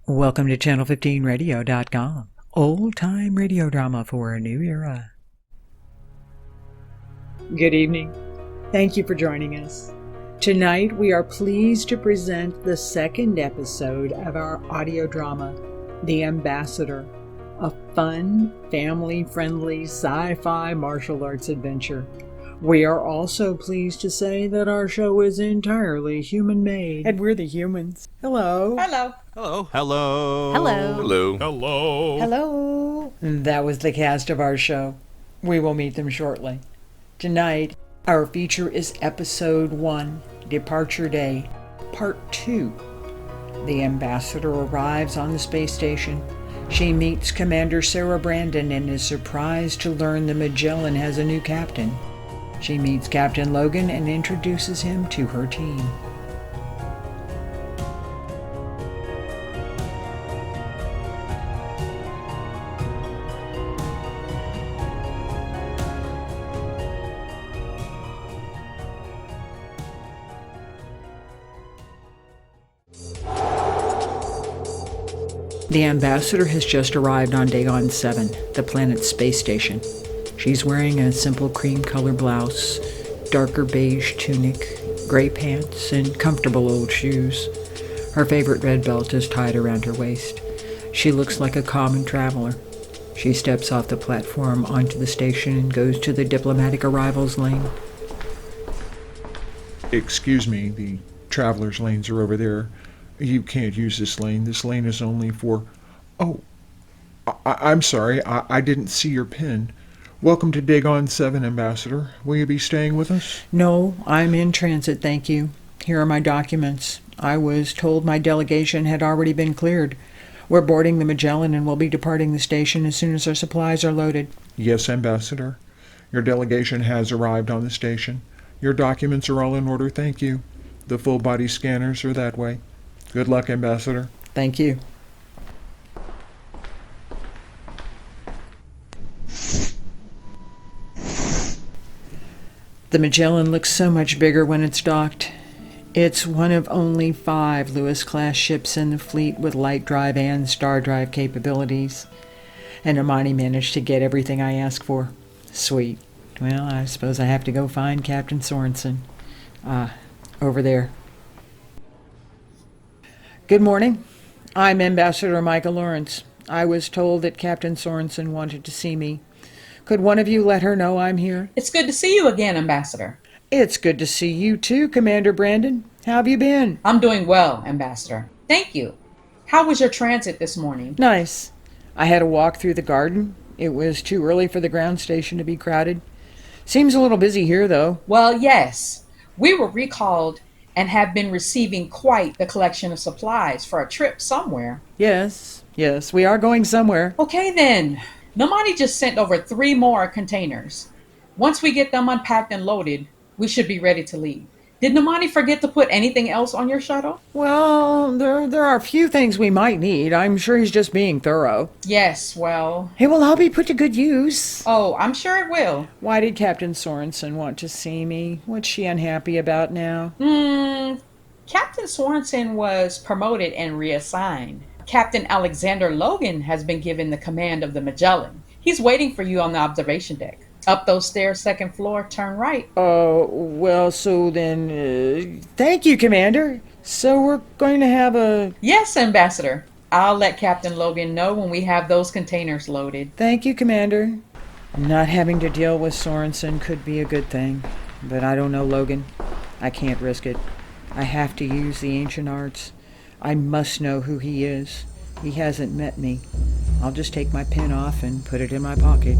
Welcome to Channel15Radio.com. Old-time radio drama for a new era. Good evening. Thank you for joining us. Tonight we are pleased to present the second episode of our audio drama, The Ambassador, a fun, family-friendly sci-fi martial arts adventure. We are also pleased to say that our show is entirely human-made. And we're the humans. Hello. Hello. Hello. Hello. Hello. Hello. Hello. Hello. That was the cast of our show. We will meet them shortly. Tonight, our feature is Episode 1, Departure Day, Part 2. The Ambassador arrives on the space station. She meets Commander Sara Brandon and is surprised to learn the Magellan has a new captain. She meets Captain Logan and introduces him to her team. The Ambassador has just arrived on Dagon 7, the planet's space station. She's wearing a simple cream-colored blouse, darker beige tunic, gray pants, and comfortable old shoes. Her favorite red belt is tied around her waist. She looks like a common traveler. She steps off the platform onto the station and goes to the diplomatic arrivals lane. Excuse me, the traveler's lanes are over there. You can't use this lane. This lane is only for... Oh, I'm sorry. I didn't see your pin. Welcome to Dagon 7, Ambassador. Will you be staying with us? No, I'm in transit, thank you. Here are my documents. I was told my delegation had already been cleared. We're boarding the Magellan and will be departing the station as soon as our supplies are loaded. Yes, Ambassador. Your delegation has arrived on the station. Your documents are all in order, thank you. The full-body scanners are that way. Good luck, Ambassador. Thank you. The Magellan looks so much bigger when it's docked. It's one of only 5 Lewis-class ships in the fleet with light drive and star drive capabilities. And Amani managed to get everything I asked for. Sweet. Well, I suppose I have to go find Captain Sorensen. Over there. Good morning. I'm Ambassador Micah Lawrence. I was told that Captain Sorensen wanted to see me. Could one of you let her know I'm here? It's good to see you again, Ambassador. It's good to see you too, Commander Brandon. How have you been? I'm doing well, Ambassador. Thank you. How was your transit this morning? Nice. I had a walk through the garden. It was too early for the ground station to be crowded. Seems a little busy here, though. Well, yes. We were recalled and have been receiving quite the collection of supplies for a trip somewhere. Yes, we are going somewhere. Okay, then. Namani just sent over 3 more containers. Once we get them unpacked and loaded, we should be ready to leave. Did Namani forget to put anything else on your shuttle? Well, there are a few things we might need. I'm sure he's just being thorough. Yes, well... It will all be put to good use. Oh, I'm sure it will. Why did Captain Sorensen want to see me? What's she unhappy about now? Captain Sorensen was promoted and reassigned. Captain Alexander Logan has been given the command of the Magellan. He's waiting for you on the observation deck. Up those stairs, 2nd floor, turn right. Well, so then, thank you, Commander. So we're going to have a... Yes, Ambassador. I'll let Captain Logan know when we have those containers loaded. Thank you, Commander. Not having to deal with Sorensen could be a good thing, but I don't know Logan. I can't risk it. I have to use the ancient arts. I must know who he is. He hasn't met me. I'll just take my pin off and put it in my pocket.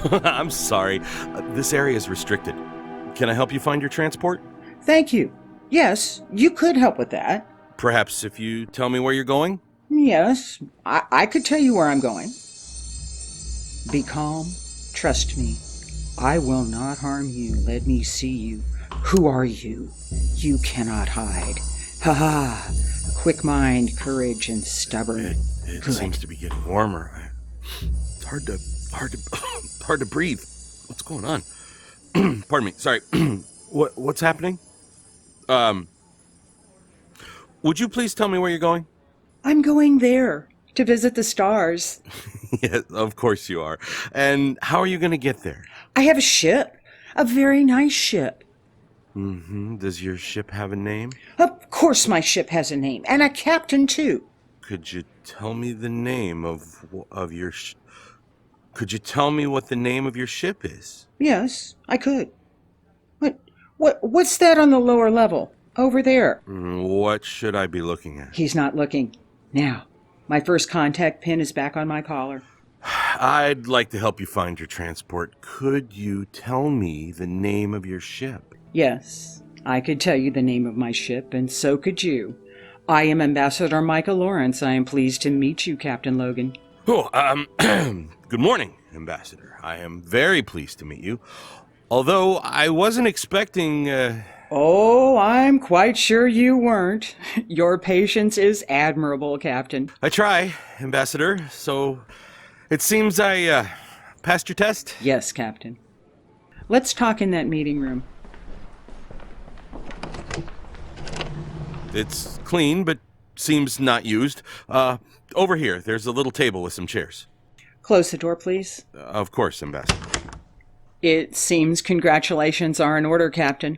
I'm sorry. This area is restricted. Can I help you find your transport? Thank you. Yes, you could help with that. Perhaps if you tell me where you're going? Yes, I could tell you where I'm going. Be calm. Trust me. I will not harm you. Let me see you. Who are you? You cannot hide. Ha ha! Quick mind, courage, and stubborn. It seems to be getting warmer. It's hard to hard to breathe. What's going on? Pardon me. Sorry. What's happening? Would you please tell me where you're going? I'm going there to visit the stars. Yes, of course you are. And how are you going to get there? I have a ship. A very nice ship. Mm-hmm. Does your ship have a name? Of course my ship has a name, and a captain, too. Could you tell me the name of your Could you tell me what the name of your ship is? Yes, I could. What's that on the lower level? Over there. What should I be looking at? He's not looking. Now, my first contact pin is back on my collar. I'd like to help you find your transport. Could you tell me the name of your ship? Yes, I could tell you the name of my ship, and so could you. I am Ambassador Micah Lawrence. I am pleased to meet you, Captain Logan. Oh, good morning, Ambassador. I am very pleased to meet you. Although I wasn't expecting, Oh, I'm quite sure you weren't. Your patience is admirable, Captain. I try, Ambassador, so it seems I, passed your test? Yes, Captain. Let's talk in that meeting room. It's clean, but seems not used. Over here, there's a little table with some chairs. Close the door, please. Of course, Ambassador. It seems congratulations are in order, Captain.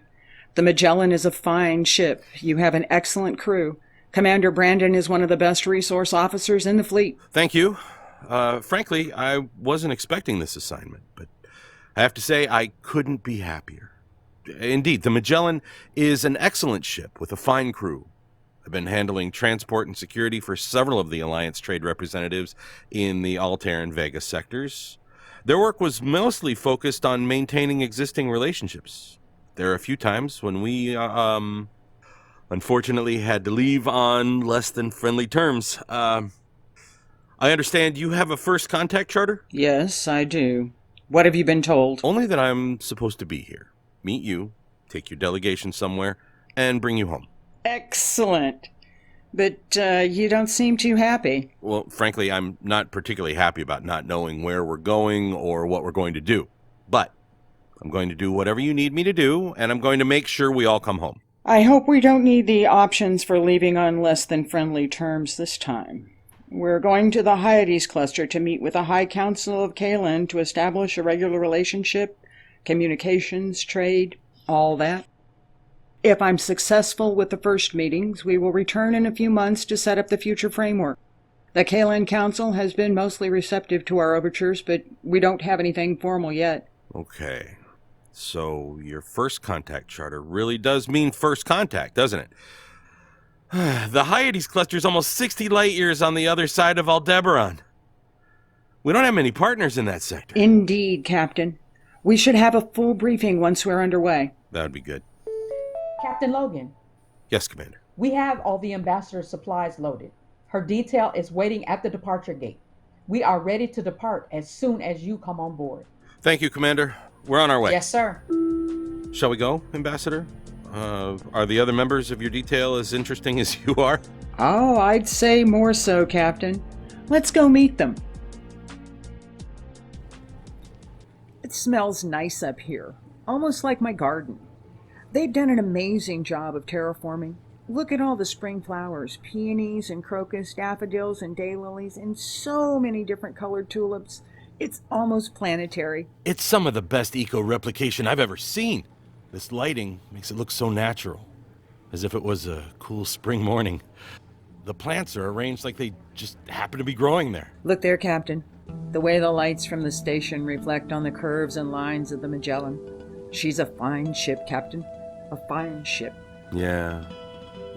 The Magellan is a fine ship. You have an excellent crew. Commander Brandon is one of the best resource officers in the fleet. Thank you. Frankly, I wasn't expecting this assignment, but I have to say I couldn't be happier. Indeed, the Magellan is an excellent ship with a fine crew. I've been handling transport and security for several of the Alliance trade representatives in the Altair and Vega sectors. Their work was mostly focused on maintaining existing relationships. There are a few times when we, unfortunately had to leave on less than friendly terms. I understand you have a first contact charter? Yes, I do. What have you been told? Only that I'm supposed to be here, meet you, take your delegation somewhere, and bring you home. Excellent. But you don't seem too happy. Well, frankly, I'm not particularly happy about not knowing where we're going or what we're going to do. But I'm going to do whatever you need me to do, and I'm going to make sure we all come home. I hope we don't need the options for leaving on less than friendly terms this time. We're going to the Hyades cluster to meet with the High Council of Magellan to establish a regular relationship, communications, trade, all that. If I'm successful with the first meetings, we will return in a few months to set up the future framework. The Magellan Council has been mostly receptive to our overtures, but we don't have anything formal yet. Okay. So your first contact charter really does mean first contact, doesn't it? The Hyades cluster is almost 60 light years on the other side of Aldaran. We don't have many partners in that sector. Indeed, Captain. We should have a full briefing once we're underway. That would be good. Captain Logan, Yes, Commander. we have all the ambassador's supplies loaded. Her detail is waiting at the departure gate. We are ready to depart as soon as you come on board. Thank you, Commander. We're on our way. Yes, sir. Shall we go, Ambassador? Are the other members of your detail as interesting as you are? Oh, I'd say more so, Captain. Let's go meet them. It smells nice up here, almost like my garden. They've done an amazing job of terraforming. Look at all the spring flowers, peonies and crocus, daffodils and daylilies, and so many different colored tulips. It's almost planetary. It's some of the best eco-replication I've ever seen. This lighting makes it look so natural, as if it was a cool spring morning. The plants are arranged like they just happen to be growing there. Look there, Captain. The way the lights from the station reflect on the curves and lines of the Magellan. She's a fine ship, Captain. A fine ship. Yeah.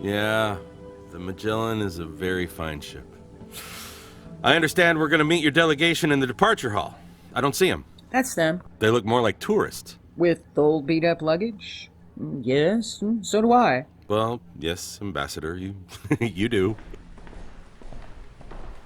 The Magellan is a very fine ship. I understand we're going to meet your delegation in the departure hall. I don't see them. That's them. They look more like tourists. With old beat-up luggage? Yes, so do I. Well, yes, Ambassador, you you do.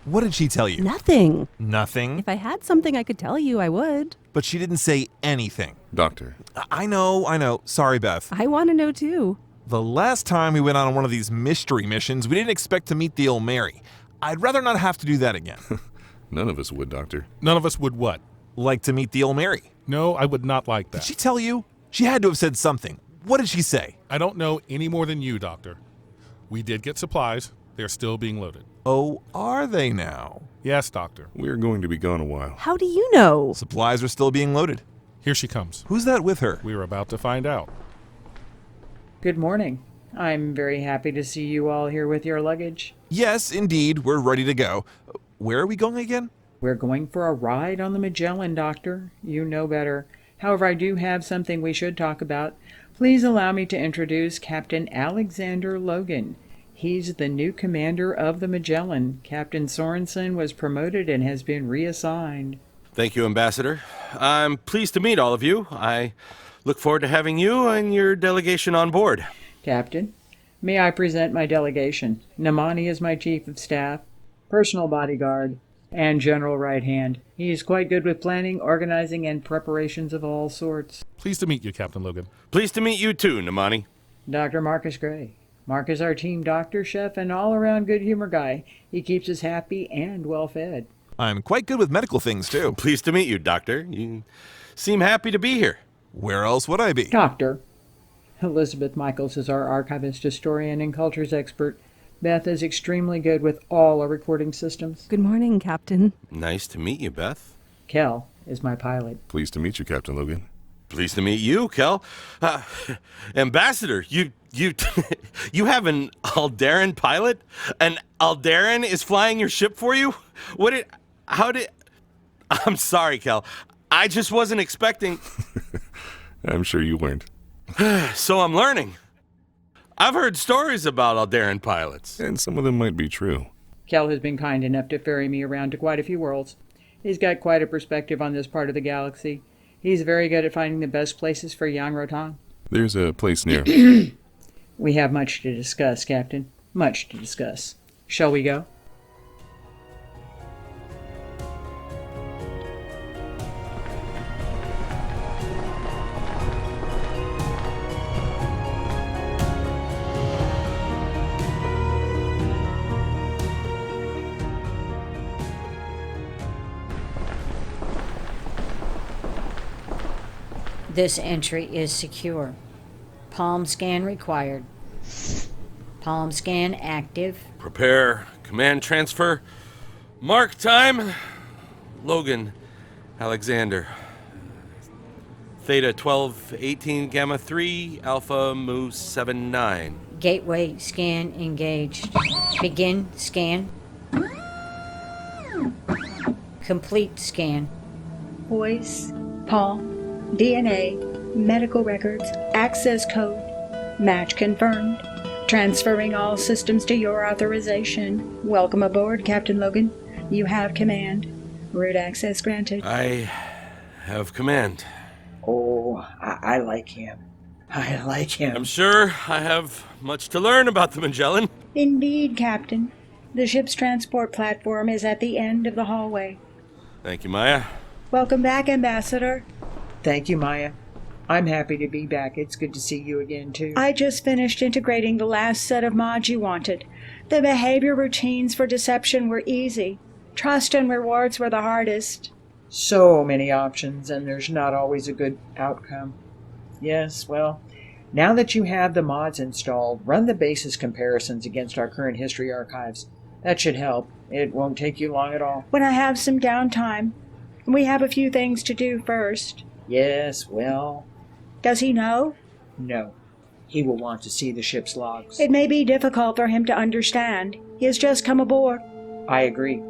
What did she tell you? Nothing. Nothing? If I had something I could tell you, I would. But she didn't say anything. Doctor. I know. Sorry, Beth. I want to know too. The last time we went on one of these mystery missions, we didn't expect to meet the old Mary. I'd rather not have to do that again. None of us would, Doctor. None of us would what? Like to meet the old Mary. No, I would not like that. Did she tell you? She had to have said something. What did she say? I don't know any more than you, Doctor. We did get supplies. They're still being loaded. Oh, are they now? Yes, Doctor. We're going to be gone a while. How do you know? Supplies are still being loaded. Here she comes. Who's that with her? We're about to find out. Good morning. I'm very happy to see you all here with your luggage. Yes, indeed. We're ready to go. Where are we going again? We're going for a ride on the Magellan, Doctor. You know better. However, I do have something we should talk about. Please allow me to introduce Captain Alexander Logan. He's the new commander of the Magellan. Captain Sorensen was promoted and has been reassigned. Thank you, Ambassador. I'm pleased to meet all of you. I look forward to having you and your delegation on board. Captain, may I present my delegation? Namani is my chief of staff, personal bodyguard, and general right hand. He is quite good with planning, organizing, and preparations of all sorts. Pleased to meet you, Captain Logan. Pleased to meet you too, Namani. Dr. Marcus Gray. Mark is our team doctor, chef, and all-around good humor guy. He keeps us happy and well-fed. I'm quite good with medical things, too. Pleased to meet you, Doctor. You seem happy to be here. Where else would I be? Doctor. Beth Michaels is our archivist, historian, and cultures expert. Beth is extremely good with all our recording systems. Good morning, Captain. Nice to meet you, Beth. Kell is my pilot. Pleased to meet you, Captain Logan. Pleased to meet you, Kell. Ambassador, you you have an Aldaran pilot? An Aldaran is flying your ship for you? I'm sorry, Kell. I just wasn't expecting. I'm sure you weren't. So I'm learning. I've heard stories about Aldaran pilots. And some of them might be true. Kell has been kind enough to ferry me around to quite a few worlds. He's got quite a perspective on this part of the galaxy. He's very good at finding the best places for Yang Rotang. There's a place near. We have much to discuss, Captain. Much to discuss. Shall we go? This entry is secure. Palm scan required. Palm scan active. Prepare command transfer. Mark time. Logan, Alexander. Theta 1218 Gamma 3 Alpha Mu 79. Gateway scan engaged. Begin scan. Complete scan. Voice, palm, DNA, medical records, access code, match confirmed. Transferring all systems to your authorization. Welcome aboard, Captain Logan. You have command. Root access granted. I have command. Oh, I like him. I like him. I'm sure I have much to learn about the Magellan. Indeed, Captain. The ship's transport platform is at the end of the hallway. Thank you, Maja. Welcome back, Ambassador. Thank you, Maja. I'm happy to be back. It's good to see you again, too. I just finished integrating the last set of mods you wanted. The behavior routines for deception were easy. Trust and rewards were the hardest. So many options, and there's not always a good outcome. Yes, well, now that you have the mods installed, run the basis comparisons against our current history archives. That should help. It won't take you long at all. When I have some downtime. We have a few things to do first. Yes, well... Does he know? No. He will want to see the ship's logs. It may be difficult for him to understand. He has just come aboard. I agree.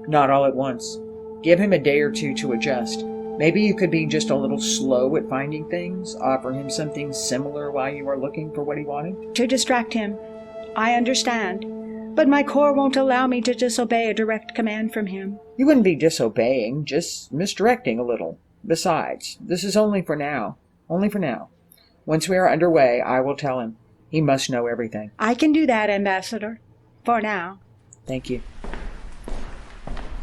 Not all at once. Give him a day or two to adjust. Maybe you could be just a little slow at finding things, offer him something similar while you are looking for what he wanted. To distract him. I understand. But my core won't allow me to disobey a direct command from him. You wouldn't be disobeying, just misdirecting a little. Besides, this is only for now. Only for now. Once we are underway, I will tell him. He must know everything. I can do that, Ambassador. For now. Thank you.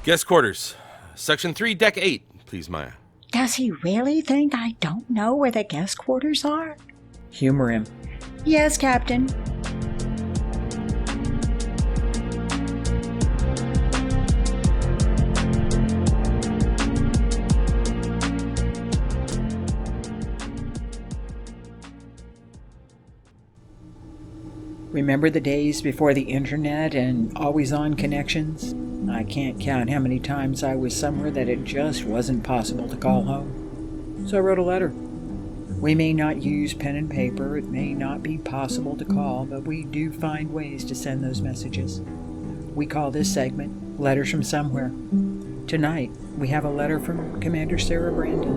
Guest quarters. Section 3, Deck 8, please, Maja. Does he really think I don't know where the guest quarters are? Humor him. Yes, Captain. Remember the days before the internet and always-on connections? I can't count how many times I was somewhere that it just wasn't possible to call home. So I wrote a letter. We may not use pen and paper, it may not be possible to call, but we do find ways to send those messages. We call this segment Letters from Somewhere. Tonight, we have a letter from Commander Sara Brandon.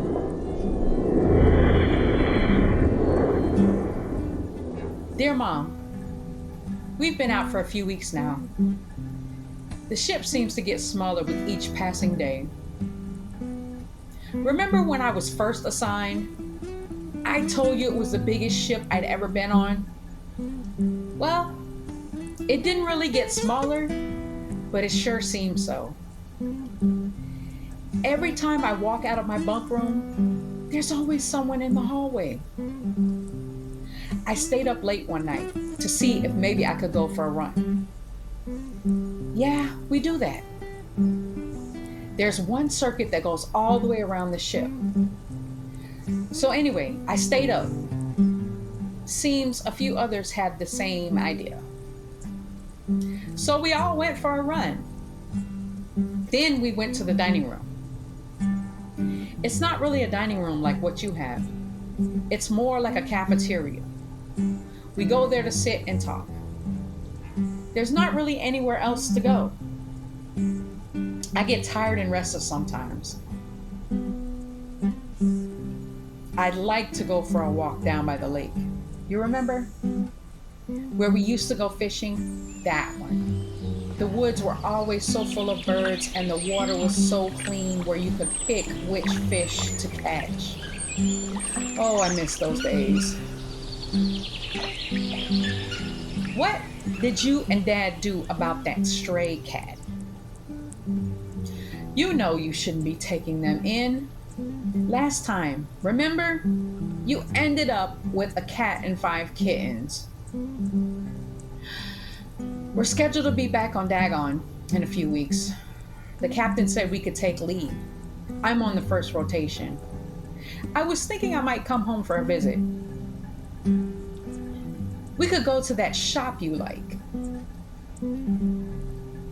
Dear Mom, we've been out for a few weeks now. The ship seems to get smaller with each passing day. Remember when I was first assigned? I told you it was the biggest ship I'd ever been on. Well, it didn't really get smaller, but it sure seems so. Every time I walk out of my bunk room, there's always someone in the hallway. I stayed up late one night to see if maybe I could go for a run. Yeah, we do that. There's one circuit that goes all the way around the ship. So anyway, I stayed up. Seems a few others had the same idea. So we all went for a run. Then we went to the dining room. It's not really a dining room like what you have. It's more like a cafeteria. We go there to sit and talk. There's not really anywhere else to go. I get tired and restless sometimes. I'd like to go for a walk down by the lake. You remember? Where we used to go fishing? That one. The woods were always so full of birds and the water was so clean where you could pick which fish to catch. Oh, I miss those days. What did you and Dad do about that stray cat? You know you shouldn't be taking them in. Last time, remember? You ended up with a cat and 5 kittens. We're scheduled to be back on Dagon in a few weeks. The captain said we could take leave. I'm on the first rotation. I was thinking I might come home for a visit. We could go to that shop you like.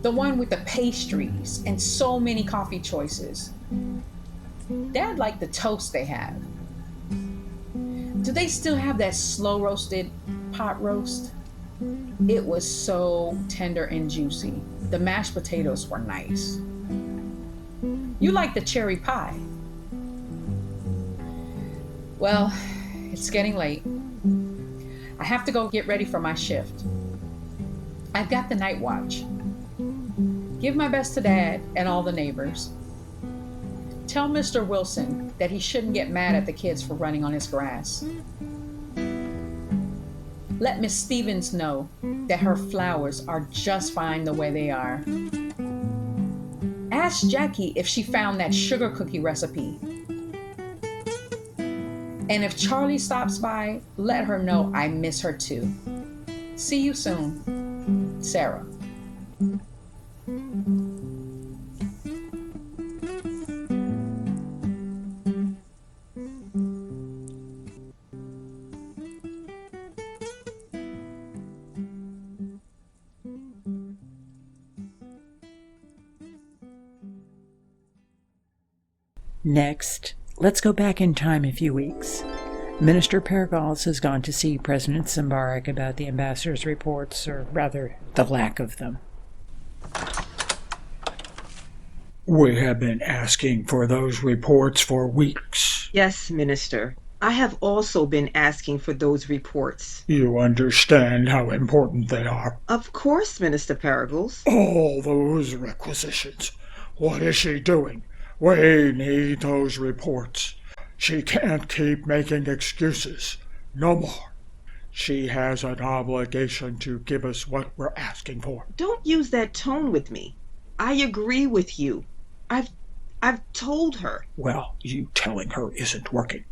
The one with the pastries and so many coffee choices. Dad liked the toast they have. Do they still have that slow roasted pot roast? It was so tender and juicy. The mashed potatoes were nice. You like the cherry pie. Well, it's getting late. I have to go get ready for my shift. I've got the night watch. Give my best to Dad and all the neighbors. Tell Mr. Wilson that he shouldn't get mad at the kids for running on his grass. Let Miss Stevens know that her flowers are just fine the way they are. Ask Jackie if she found that sugar cookie recipe. And if Charlie stops by, let her know I miss her too. See you soon. Sarah. Next, let's go back in time a few weeks. Minister Pargals has gone to see President Smbarak about the ambassador's reports, or rather, the lack of them. We have been asking for those reports for weeks. Yes, Minister. I have also been asking for those reports. You understand how important they are. Of course, Minister Pargals. All those requisitions. What is she doing? We need those reports. She can't keep making excuses. No more. She has an obligation to give us what we're asking for. Don't use that tone with me. I agree with you. I've told her. Well, you telling her isn't working.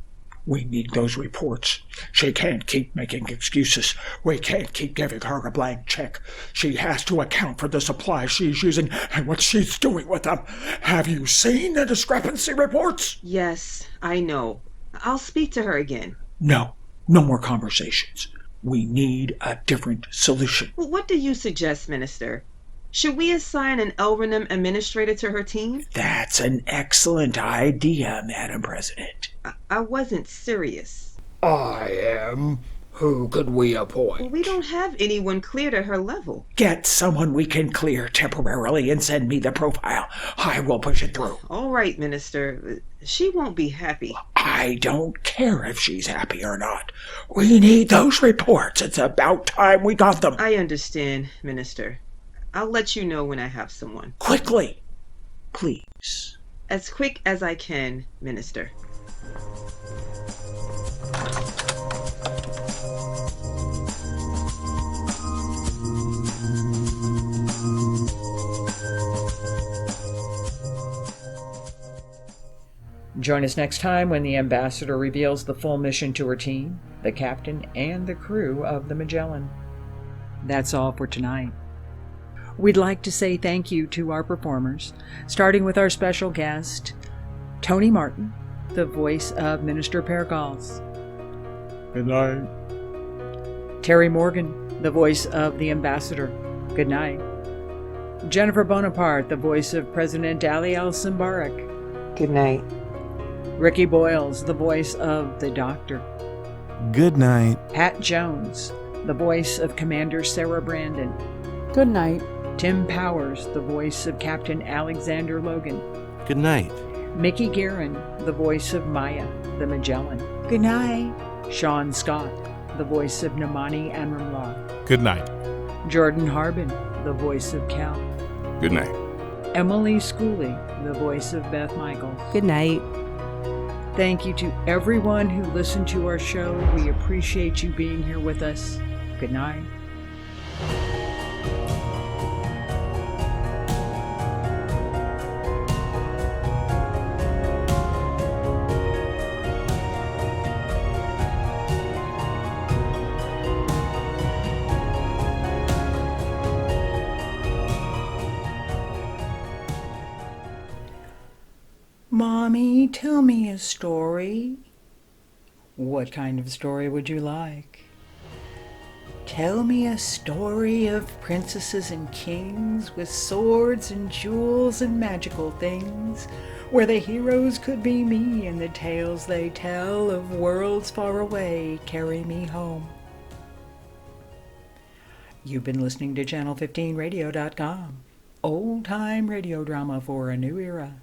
We need those reports. She can't keep making excuses. We can't keep giving her a blank check. She has to account for the supplies she's using and what she's doing with them. Have you seen the discrepancy reports? Yes, I know. I'll speak to her again. No more conversations. We need a different solution. Well, what do you suggest, Minister? Should we assign an Elrenham administrator to her team? That's an excellent idea, Madam President. I wasn't serious. I am. Who could we appoint? Well, we don't have anyone cleared at her level. Get someone we can clear temporarily and send me the profile. I will push it through. All right, Minister. She won't be happy. I don't care if she's happy or not. We need those reports. It's about time we got them. I understand, Minister. I'll let you know when I have someone. Quickly, please. As quick as I can, Minister. Join us next time when the ambassador reveals the full mission to her team, the captain, and the crew of the Magellan. That's all for tonight. We'd like to say thank you to our performers, starting with our special guest, Tony Martin, the voice of Minister Pargals. Good night. Terry Morgan, the voice of the ambassador. Good night. Jennifer Bonaparte, the voice of President Smbarak. Good night. Ricky Boyles, the voice of the Doctor. Good night. Pat Jones, the voice of Commander Sara Brandon. Good night. Tim Powers, the voice of Captain Alexander Logan. Good night. Mickey Guerin, the voice of Maja, the Magellan. Good night. Sean Scott, the voice of Namani Amramla. Good night. Jordan Harbin, the voice of Kell. Good night. Emily Schooley, the voice of Beth Michaels. Good night. Thank you to everyone who listened to our show. We appreciate you being here with us. Good night. Mommy, tell me a story. What kind of story would you like? Tell me a story of princesses and kings with swords and jewels and magical things, where the heroes could be me and the tales they tell of worlds far away carry me home. You've been listening to Channel15Radio.com, old-time radio drama for a new era.